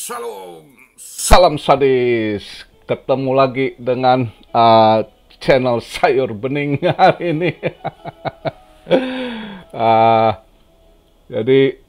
Shalom, salam sadis. Ketemu lagi dengan channel Sayur Bening hari ini. Jadi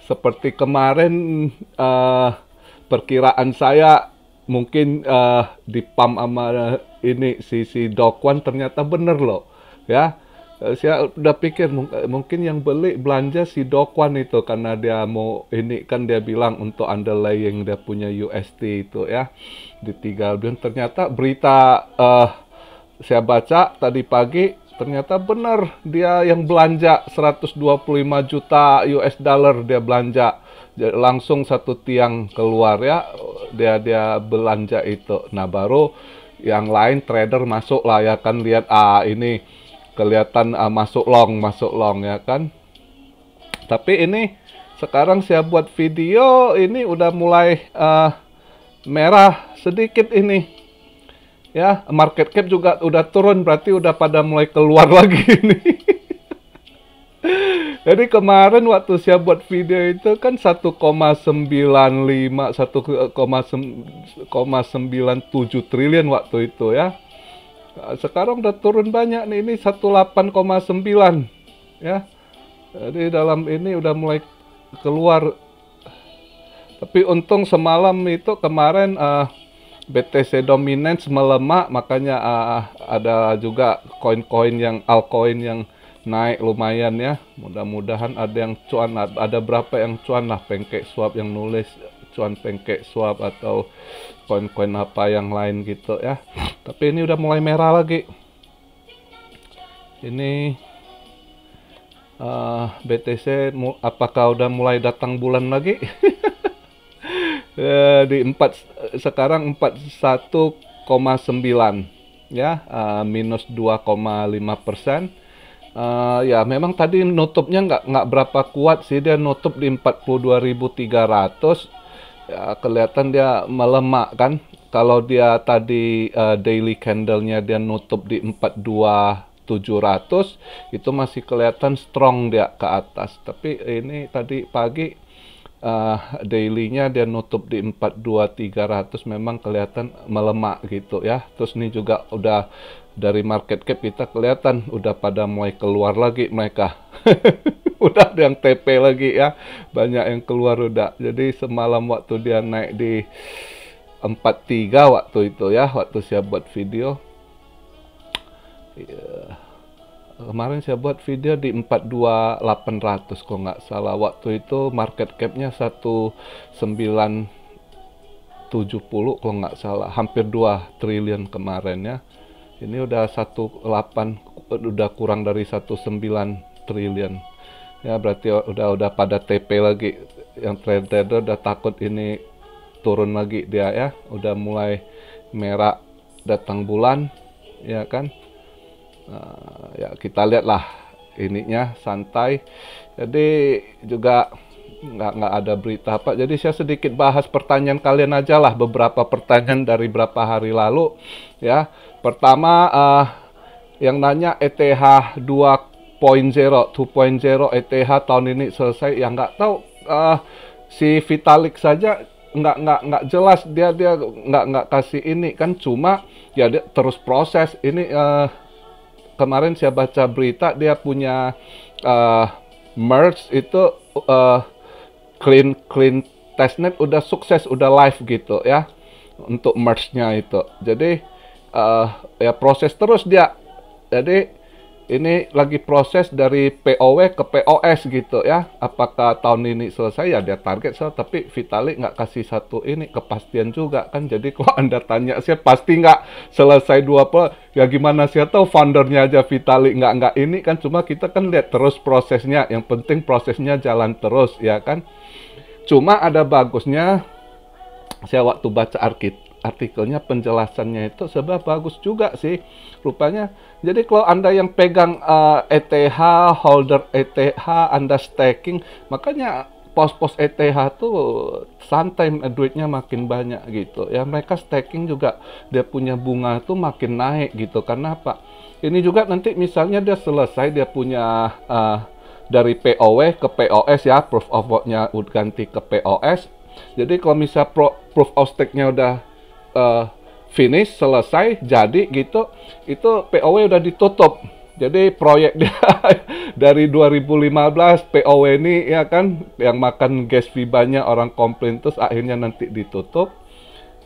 seperti kemarin perkiraan saya mungkin di pump sama ini si Dokwan ternyata bener loh, ya. Saya udah pikir mungkin yang beli belanja si Dokwan itu karena dia mau ini kan dia bilang untuk underlying dia punya USD itu ya di 3 bulan. Ternyata berita saya baca tadi pagi ternyata benar dia yang belanja 125 juta US dollar dia belanja. Langsung satu tiang keluar ya dia belanja itu. Nah baru yang lain trader masuk lah ya kan lihat ini kelihatan masuk long ya kan. Tapi ini sekarang saya buat video ini udah mulai merah sedikit ini ya, market cap juga udah turun, berarti udah pada mulai keluar lagi ini. Jadi kemarin waktu saya buat video itu kan 1,95 1,97 triliun waktu itu ya. Sekarang udah turun banyak nih, ini 18,9 ya. Jadi dalam ini udah mulai keluar. Tapi untung semalam itu kemarin BTC Dominance melemah, makanya ada juga koin-koin yang altcoin yang naik lumayan ya. Mudah-mudahan ada yang cuan, ada berapa yang cuan lah, PancakeSwap yang nulis cuan PancakeSwap atau koin-koin apa yang lain gitu ya. Tapi ini udah mulai merah lagi. Ini BTC apakah udah mulai datang bulan lagi? Sekarang 41,9 ya, minus 2,5%. Ya memang tadi nutupnya nggak berapa kuat sih, dia nutup di 42.300 ya, kelihatan dia melemah kan. Kalau dia tadi daily candle-nya dia nutup di 42.700 itu masih kelihatan strong dia ke atas. Tapi ini tadi pagi daily-nya dia nutup di 42.300 memang kelihatan melemah gitu ya. Terus ini juga udah dari market cap kita kelihatan udah pada mulai keluar lagi mereka. Udah ada yang TP lagi ya, banyak yang keluar udah. Jadi semalam waktu dia naik di 43 waktu itu ya, waktu saya buat video kemarin saya buat video di 42.800 kok nggak salah. Waktu itu market cap-nya 1970 kalau nggak salah, hampir 2 triliun kemarin ya. Ini udah 18, udah kurang dari 19 triliun. Ya berarti udah pada TP lagi. Yang trader udah takut ini turun lagi dia ya. Udah mulai merah datang bulan ya kan. Ya kita lihatlah ininya santai. Jadi juga nggak ada berita apa. Jadi saya sedikit bahas pertanyaan kalian aja lah, beberapa pertanyaan dari berapa hari lalu ya. Pertama yang nanya ETH 2.0 ETH tahun ini selesai ya, nggak tahu. Si Vitalik saja nggak jelas, dia nggak kasih ini kan, cuma ya dia terus proses ini. Kemarin saya baca berita dia punya merge itu clean testnet udah sukses, udah live gitu ya untuk merge-nya itu. Jadi ya proses terus dia. Jadi ini lagi proses dari POW ke POS gitu ya. Apakah tahun ini selesai ya, dia target tapi Vitalik nggak kasih satu ini kepastian juga kan. Jadi kalau Anda tanya saya pasti nggak selesai 20 ya, gimana saya tahu, foundernya aja Vitalik nggak ini kan. Cuma kita kan lihat terus prosesnya, yang penting prosesnya jalan terus ya kan. Cuma ada bagusnya, saya waktu baca artikelnya penjelasannya itu sebenarnya bagus juga sih rupanya. Jadi kalau Anda yang pegang ETH, holder ETH, Anda staking, makanya pos-pos ETH tuh santai, duitnya makin banyak gitu ya. Mereka staking juga dia punya bunga tuh makin naik gitu. Karena apa? Ini juga nanti misalnya dia selesai, dia punya dari POW ke POS ya, proof of work-nya ganti ke POS. Jadi kalau misal proof of stake-nya udah finish, selesai, jadi gitu, itu POW udah ditutup. Jadi proyek dia dari 2015 POW ini ya kan yang makan gas fee banyak, orang komplain, terus akhirnya nanti ditutup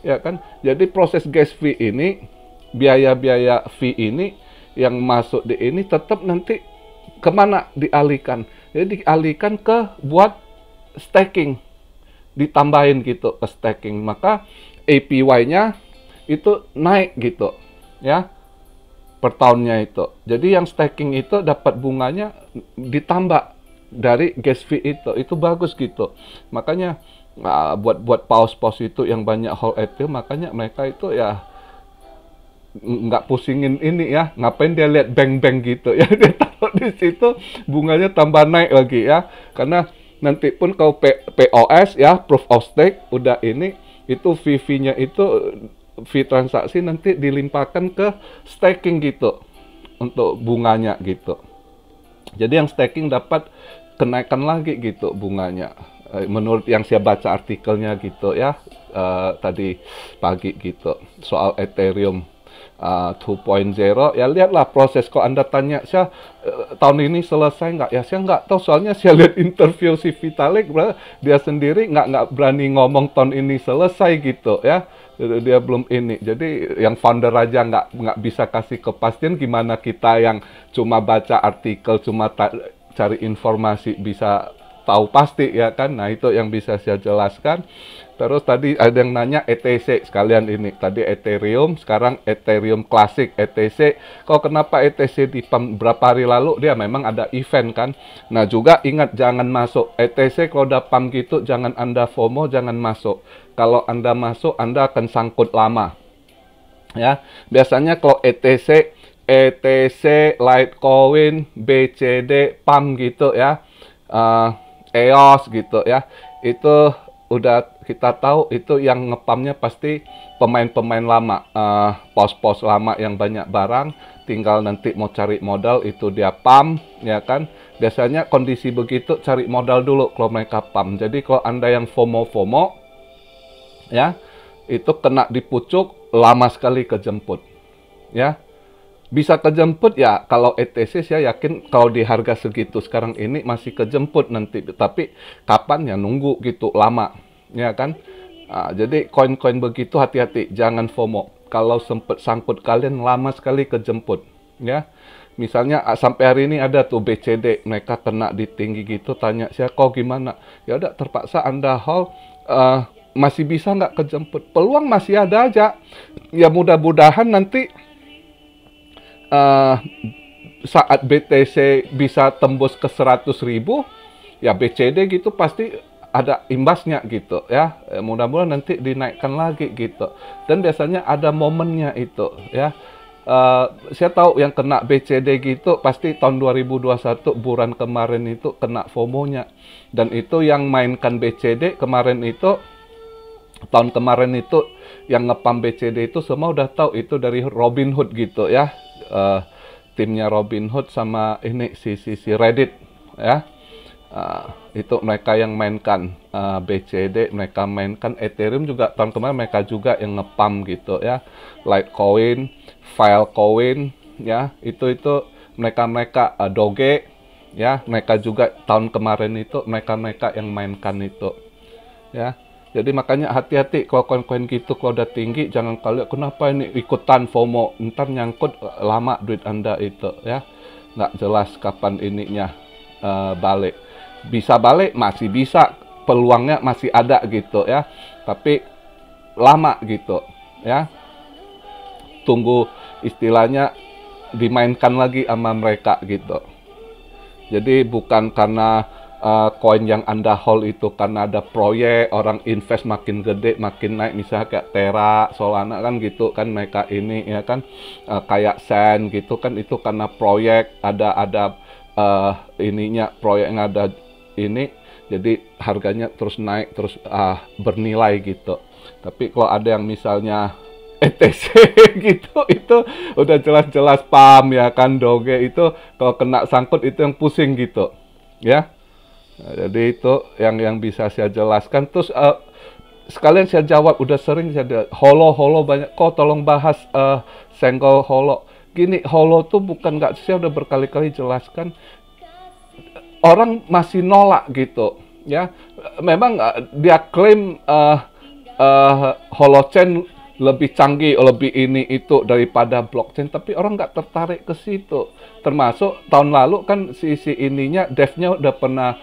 ya kan. Jadi proses gas fee ini, biaya-biaya fee ini yang masuk di ini tetap nanti kemana dialihkan? Jadi dialihkan ke buat staking, ditambahin gitu ke staking, maka APY-nya itu naik gitu ya per tahunnya itu. Jadi yang staking itu dapat bunganya ditambah dari gas fee itu bagus gitu. Makanya buat paus-paus itu yang banyak hold Ethereum, makanya mereka itu ya nggak pusingin ini ya, ngapain dia lihat bank-bank gitu ya, dia taruh di situ bunganya tambah naik lagi ya, karena nanti pun kalau POS ya, proof of stake udah ini, itu fee-nya itu fee transaksi nanti dilimpahkan ke staking gitu untuk bunganya gitu. Jadi yang staking dapat kenaikan lagi gitu bunganya, menurut yang saya baca artikelnya gitu ya, tadi pagi gitu soal Ethereum 2.0 ya. Lihatlah proses. Kok Anda tanya saya tahun ini selesai nggak ya, saya nggak tahu, soalnya saya lihat interview si Vitalik, dia sendiri nggak berani ngomong tahun ini selesai gitu ya, dia belum ini. Jadi yang founder aja nggak bisa kasih kepastian, gimana kita yang cuma baca artikel, cuma cari informasi bisa tahu pasti ya kan. Nah itu yang bisa saya jelaskan. Terus tadi ada yang nanya ETC sekalian ini. Tadi Ethereum, sekarang Ethereum Classic ETC. Kok kenapa ETC di pump berapa hari lalu? Dia memang ada event kan. Nah juga ingat jangan masuk ETC kalau udah pump gitu, jangan Anda FOMO, jangan masuk. Kalau Anda masuk, Anda akan sangkut lama. Ya, biasanya kalau ETC, Litecoin, BCD, pump gitu ya, EOS gitu ya, itu udah kita tahu itu yang ngepamnya pasti pemain-pemain lama, pos-pos lama yang banyak barang, tinggal nanti mau cari modal itu dia pump ya kan. Biasanya kondisi begitu cari modal dulu kalau mereka pump. Jadi kalau Anda yang FOMO ya, itu kena dipucuk, lama sekali kejemput ya. Bisa kejemput ya, kalau ETC saya yakin kalau di harga segitu sekarang ini masih kejemput nanti, tapi kapan ya, nunggu gitu lama ya kan. Jadi koin-koin begitu hati-hati, jangan FOMO. Kalau sempet sangkut kalian lama sekali kejemput ya. Misalnya sampai hari ini ada tuh BCD, mereka kena di tinggi gitu, tanya saya kok gimana, ya udah terpaksa Anda hold. Masih bisa nggak kejemput, peluang masih ada aja ya, mudah-mudahan nanti saat BTC bisa tembus ke 100.000 ya, BCD gitu pasti ada imbasnya gitu ya. Mudah-mudahan nanti dinaikkan lagi gitu, dan biasanya ada momennya itu ya. Saya tahu yang kena BCD gitu pasti tahun 2021 bulan kemarin itu kena FOMO-nya, dan itu yang mainkan BCD kemarin itu, tahun kemarin itu yang ngepam BCD itu semua udah tahu itu dari Robinhood gitu ya. Timnya Robinhood sama ini si Reddit ya, itu mereka yang mainkan BCD, mereka mainkan Ethereum juga tahun kemarin, mereka juga yang ngepam gitu ya. Litecoin, Filecoin ya, itu mereka Doge ya, mereka juga tahun kemarin itu mereka yang mainkan itu ya. Jadi makanya hati-hati kalau koin-koin gitu, kalau udah tinggi jangan kalian kenapa ini ikutan FOMO, ntar nyangkut lama duit Anda itu ya. Nggak jelas kapan ininya balik. Bisa balik, masih bisa, peluangnya masih ada gitu ya, tapi lama gitu ya. Tunggu istilahnya dimainkan lagi sama mereka gitu. Jadi bukan karena koin yang Anda hold itu karena ada proyek, orang invest makin gede, makin naik, misalnya kayak Terra, Solana kan gitu kan, mereka ini ya kan, kayak Sand gitu kan, itu karena proyek, ada ininya, proyek yang ada ini, jadi harganya terus naik, terus bernilai gitu. Tapi kalau ada yang misalnya ETC gitu, itu udah jelas-jelas pam ya kan, Doge itu kalau kena sangkut itu yang pusing gitu ya. Nah, jadi itu yang bisa saya jelaskan. Terus sekalian saya jawab, udah sering saya holo banyak. Kok tolong bahas senggol holo. Gini, holo tuh bukan, nggak, saya udah berkali-kali jelaskan. Orang masih nolak gitu, ya. Memang dia klaim holochain lebih canggih, lebih ini itu daripada blockchain, tapi orang nggak tertarik ke situ. Termasuk tahun lalu kan si ininya devnya udah pernah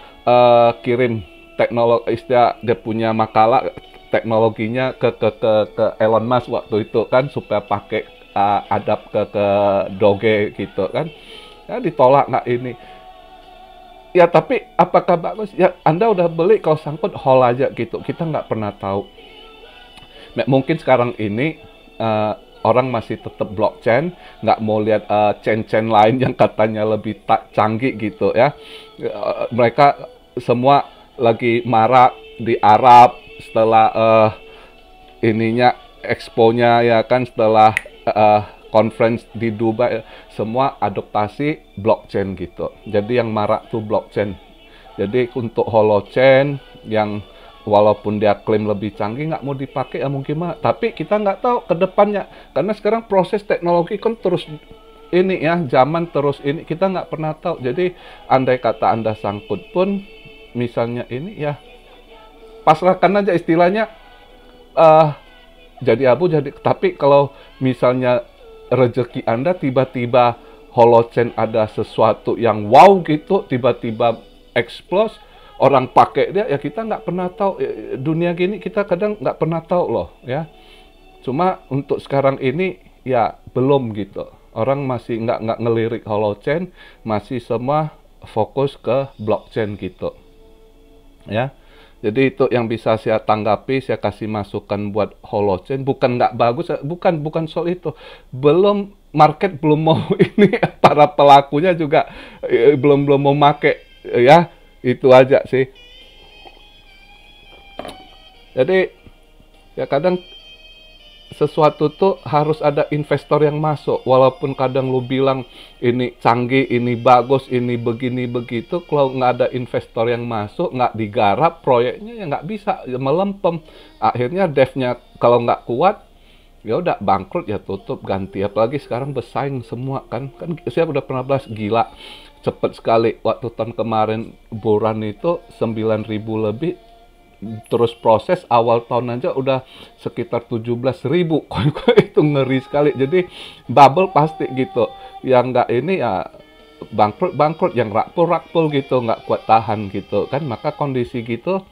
kirim teknologi, istilah dia punya makalah teknologinya ke Elon Musk waktu itu kan, supaya pakai adapt ke Doge gitu kan. Ya ditolak nggak ini. Ya tapi apakah bagus? Ya Anda udah beli, kalau sangkut hold aja gitu. Kita nggak pernah tahu. Mungkin sekarang ini orang masih tetap blockchain, nggak mau lihat chain-chain lain yang katanya lebih canggih gitu ya. Mereka semua lagi marah di Arab setelah ininya expo-nya ya kan, setelah conference di Dubai, semua adaptasi blockchain gitu. Jadi yang marak tuh blockchain. Jadi untuk holochain yang walaupun dia klaim lebih canggih, nggak mau dipakai ya mungkin mah. Tapi kita nggak tahu ke depannya, karena sekarang proses teknologi kan terus ini ya, zaman terus ini, kita nggak pernah tahu. Jadi andai kata Anda sangkut pun, misalnya ini ya pasrahkan aja istilahnya. Jadi abu jadi. Tapi kalau misalnya rezeki Anda tiba-tiba holochain ada sesuatu yang wow gitu, tiba-tiba explode, orang pakai dia, ya kita nggak pernah tahu. Dunia gini kita kadang nggak pernah tahu loh ya. Cuma untuk sekarang ini ya belum gitu. Orang masih nggak ngelirik holochain, masih semua fokus ke blockchain gitu ya. Jadi itu yang bisa saya tanggapi, saya kasih masukan buat holochain. Bukan nggak bagus, bukan soal itu. Belum, market belum mau ini, para pelakunya juga belum mau make ya. Itu aja sih. Jadi ya kadang sesuatu tuh harus ada investor yang masuk. Walaupun kadang lu bilang ini canggih, ini bagus, ini begini begitu, kalau nggak ada investor yang masuk, nggak digarap proyeknya, ya nggak bisa, ya melempem. Akhirnya devnya kalau nggak kuat, ya udah bangkrut, ya tutup ganti. Apalagi sekarang bersaing semua kan saya udah pernah bahas, gila cepet sekali. Waktu tahun kemarin bulan itu 9.000 lebih. Terus proses awal tahun aja udah sekitar 17.000. Itu ngeri sekali. Jadi bubble pasti gitu. Yang nggak ini ya bangkrut, yang rakpul gitu, nggak kuat tahan gitu kan. Maka kondisi gitu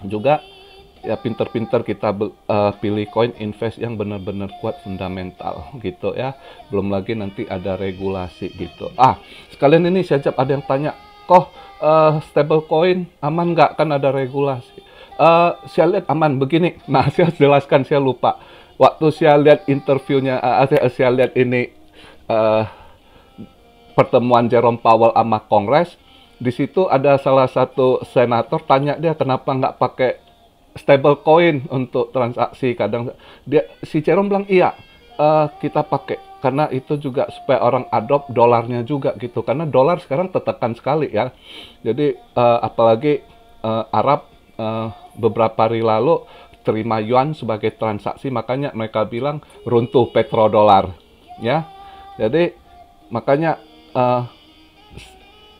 juga ya pinter-pinter kita pilih koin invest yang benar-benar kuat fundamental gitu ya. Belum lagi nanti ada regulasi gitu. Sekalian ini saya ada yang tanya, kok stable coin aman nggak, kan ada regulasi. Saya lihat aman begini. Nah, saya jelaskan, saya lupa. Waktu saya lihat interviewnya, saya lihat ini pertemuan Jerome Powell sama Kongres. Di situ ada salah satu senator tanya dia kenapa nggak pakai stable coin untuk transaksi. Kadang si Jerome bilang iya, kita pakai. Karena itu juga supaya orang adopt dolarnya juga gitu. Karena dolar sekarang tertekan sekali ya. Jadi apalagi Arab beberapa hari lalu terima yuan sebagai transaksi. Makanya mereka bilang runtuh petrodolar. Ya. Jadi makanya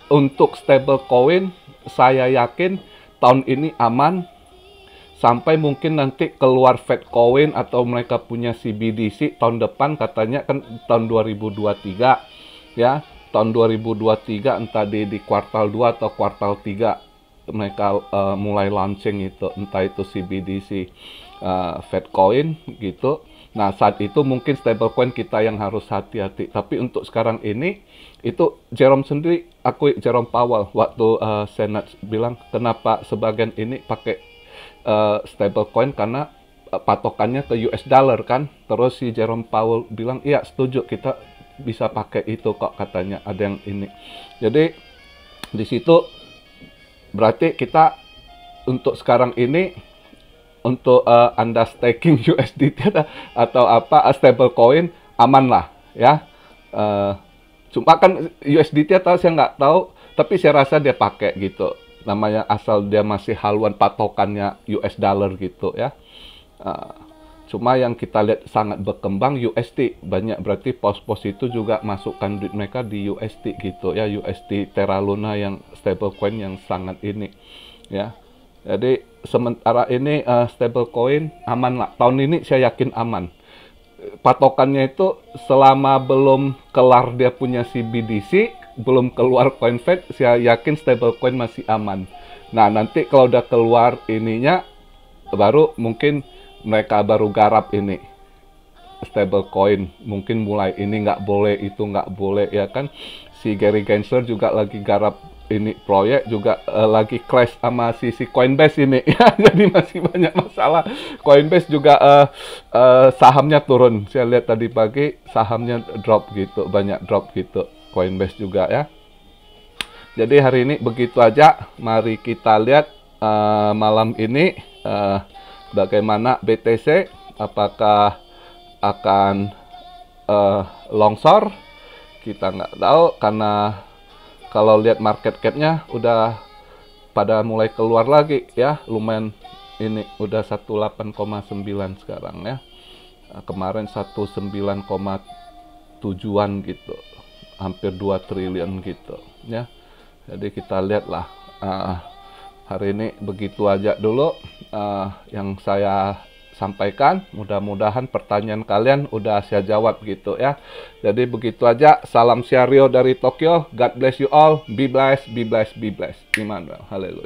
untuk stable coin saya yakin tahun ini aman. Sampai mungkin nanti keluar Fed Coin atau mereka punya CBDC tahun depan, katanya kan tahun 2023 ya. Tahun 2023 entah di kuartal 2 atau kuartal 3 mereka mulai launching itu, entah itu CBDC Fed Coin gitu. Nah, saat itu mungkin stablecoin kita yang harus hati-hati. Tapi untuk sekarang ini, itu Jerome sendiri, Jerome Powell waktu Senat bilang kenapa sebagian ini pakai stablecoin, karena patokannya ke US dollar kan. Terus si Jerome Powell bilang iya setuju, kita bisa pakai itu kok, katanya ada yang ini. Jadi di situ berarti kita untuk sekarang ini untuk Anda staking USDT atau apa stablecoin aman lah ya. Cuma kan USDT atau saya nggak tahu, tapi saya rasa dia pakai gitu. namanya asal dia masih haluan patokannya US dollar gitu ya. Uh, Cuma yang kita lihat sangat berkembang USD banyak, berarti pos-pos itu juga masukkan duit mereka di USD gitu ya, USD Terra Luna yang stablecoin yang sangat ini ya. Jadi sementara ini stablecoin aman lah, tahun ini saya yakin aman. Patokannya itu selama belum kelar dia punya CBDC, belum keluar CoinFed, saya yakin stablecoin masih aman. Nah nanti kalau udah keluar ininya, baru mungkin mereka baru garap ini stablecoin, mungkin mulai ini nggak boleh, itu nggak boleh ya kan. Si Gary Gensler juga lagi garap ini proyek juga, lagi crash sama si Coinbase ini ya. Jadi masih banyak masalah. Coinbase juga sahamnya turun, saya lihat tadi pagi sahamnya drop gitu, banyak drop gitu Coinbase juga ya. Jadi hari ini begitu aja, mari kita lihat malam ini bagaimana BTC, apakah akan longsor? Kita nggak tahu, karena kalau lihat market cap-nya udah pada mulai keluar lagi ya, lumayan ini udah 18,9 sekarang ya. Kemarin 19,7-an gitu, hampir 2 triliun gitu ya. Jadi kita lihatlah, hari ini begitu aja dulu yang saya sampaikan. Mudah-mudahan pertanyaan kalian udah saya jawab gitu ya. Jadi begitu aja. Salam Syario dari Tokyo. God bless you all. Be blessed, be blessed, be blessed. Immanuel. Haleluya.